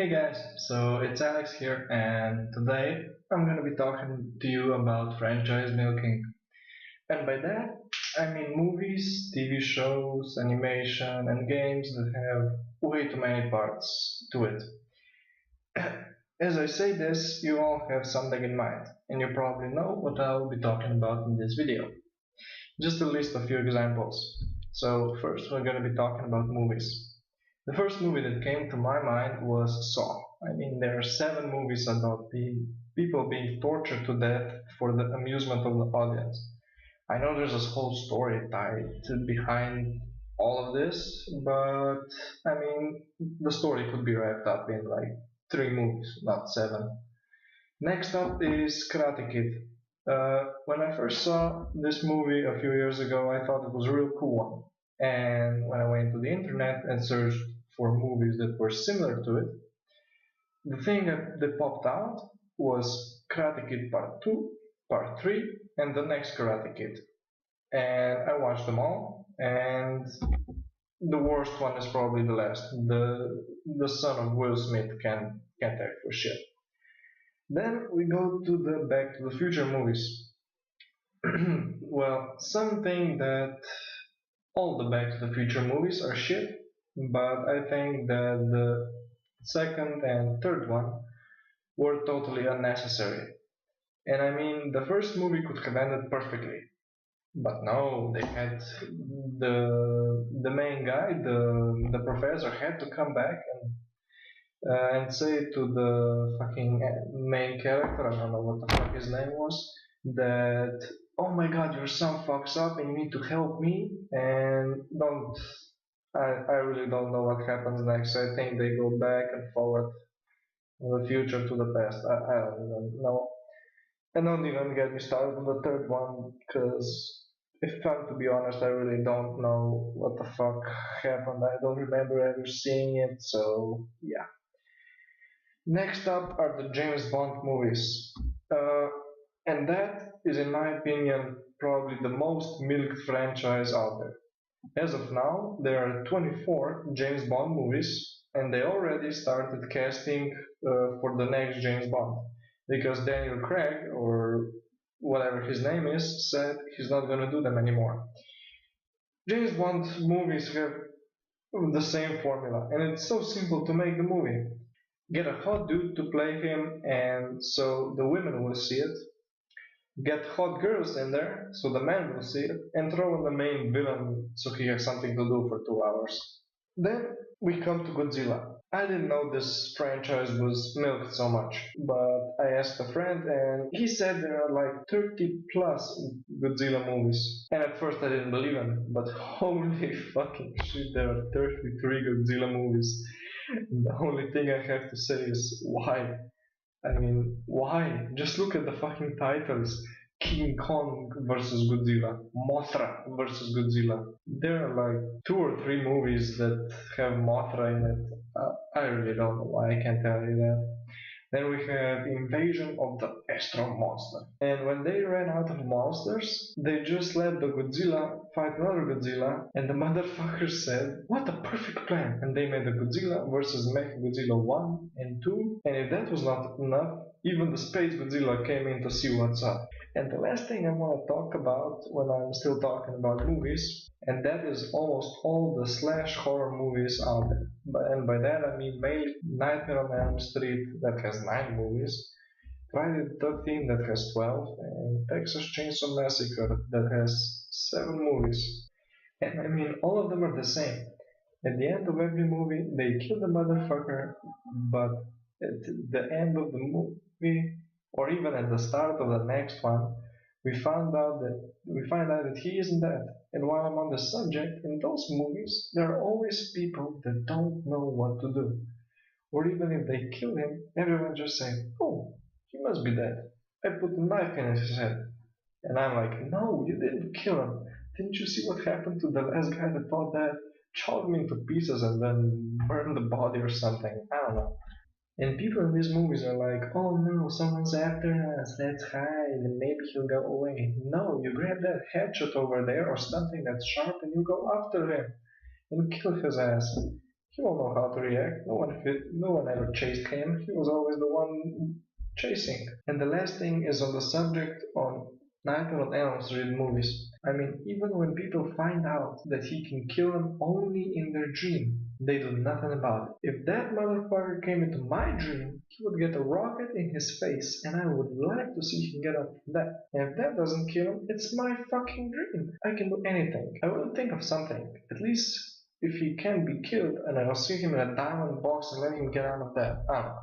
Hey guys, so it's Alex here, and today I'm gonna be talking to you about franchise milking. And by that, I mean movies, TV shows, animation, and games that have way too many parts to it. As I say this, you all have something in mind, and you probably know what I'll be talking about in this video. Just to list a few examples. So first we're gonna be talking about movies. The first movie that came to my mind was Saw. I mean, there are seven movies about people being tortured to death for the amusement of the audience. I know there's this whole story tied behind all of this, but I mean, the story could be wrapped up in like three movies, not seven. Next up is Karate Kid. When I first saw this movie a few years ago, I thought it was a real cool one. And when I went to the internet and searched for movies that were similar to it, the thing that popped out was Karate Kid Part 2, Part 3, and the next Karate Kid. And I watched them all, and the worst one is probably the last. The son of Will Smith can't act for shit. Then we go to the Back to the Future movies. Well, something that all the Back to the Future movies are shit, but I think that the second and third one were totally unnecessary. And I mean, the first movie could have ended perfectly, but no, they had the main guy, the professor, had to come back and say to the fucking main character, I don't know what the fuck his name was, that oh my god, your son fucks up and you need to help me and don't. I really don't know what happens next. I think they go back and forward from the future to the past. I don't even know. And don't even get me started on the third one, because if I'm to be honest, I really don't know what the fuck happened. I don't remember ever seeing it, so yeah. Next up are the James Bond movies. Uh, and that is, in my opinion, probably the most milked franchise out there. As of now, there are 24 James Bond movies, and they already started casting for the next James Bond. Because Daniel Craig, or whatever his name is, said he's not going to do them anymore. James Bond movies have the same formula, and it's so simple to make the movie. Get a hot dude to play him, and so the women will see it. Get hot girls in there, so the men will see it, and throw in the main villain so he has something to do for 2 hours. Then we come to Godzilla. I didn't know this franchise was milked so much, but I asked a friend and he said there are like 30 plus Godzilla movies. And at first I didn't believe him, but holy fucking shit, there are 33 Godzilla movies. And the only thing I have to say is why? I mean, why? Just look at the fucking titles. King Kong versus Godzilla, Mothra versus Godzilla. There are like two or three movies that have Mothra in it. I really don't know why I can't tell you that. Then we have Invasion of the Astro Monster. And when they ran out of monsters, they just let the Godzilla fight another Godzilla, and the motherfucker said, what a perfect plan! And they made the Godzilla versus Mechagodzilla 1 and 2, and if that was not enough, even the Space Godzilla came in to see what's up. And the last thing I want to talk about when I'm still talking about movies, and that is almost all the slash horror movies out there. And by that I mean mainly Nightmare on Elm Street that has 9 movies, Friday the 13th that has 12, and Texas Chainsaw Massacre that has 7 movies. And I mean, all of them are the same. At the end of every movie, they kill the motherfucker, but at the end of the movie, or even at the start of the next one, we find out that he isn't dead. And while I'm on the subject, in those movies, there are always people that don't know what to do. Or even if they kill him, everyone just say, "Oh, he must be dead. I put a knife in his head." And I'm like, "No, you didn't kill him. Didn't you see what happened to the last guy that thought that? Chop him into pieces and then burn the body or something. I don't know." And people in these movies are like, "Oh no, someone's after us, let's hide and maybe he'll go away." No, you grab that headshot over there or something that's sharp and you go after him and kill his ass. He won't know how to react. No one ever chased him. He was always the one chasing. And the last thing is on the subject on Nightmare on Elm Street movies. I mean, even when people find out that he can kill them only in their dream, they do nothing about it. If that motherfucker came into my dream, he would get a rocket in his face, and I would like to see him get up from that. And if that doesn't kill him, it's my fucking dream. I can do anything. I will think of something. At least if he can be killed, and I'll see him in a diamond box and let him get out of that. I don't know.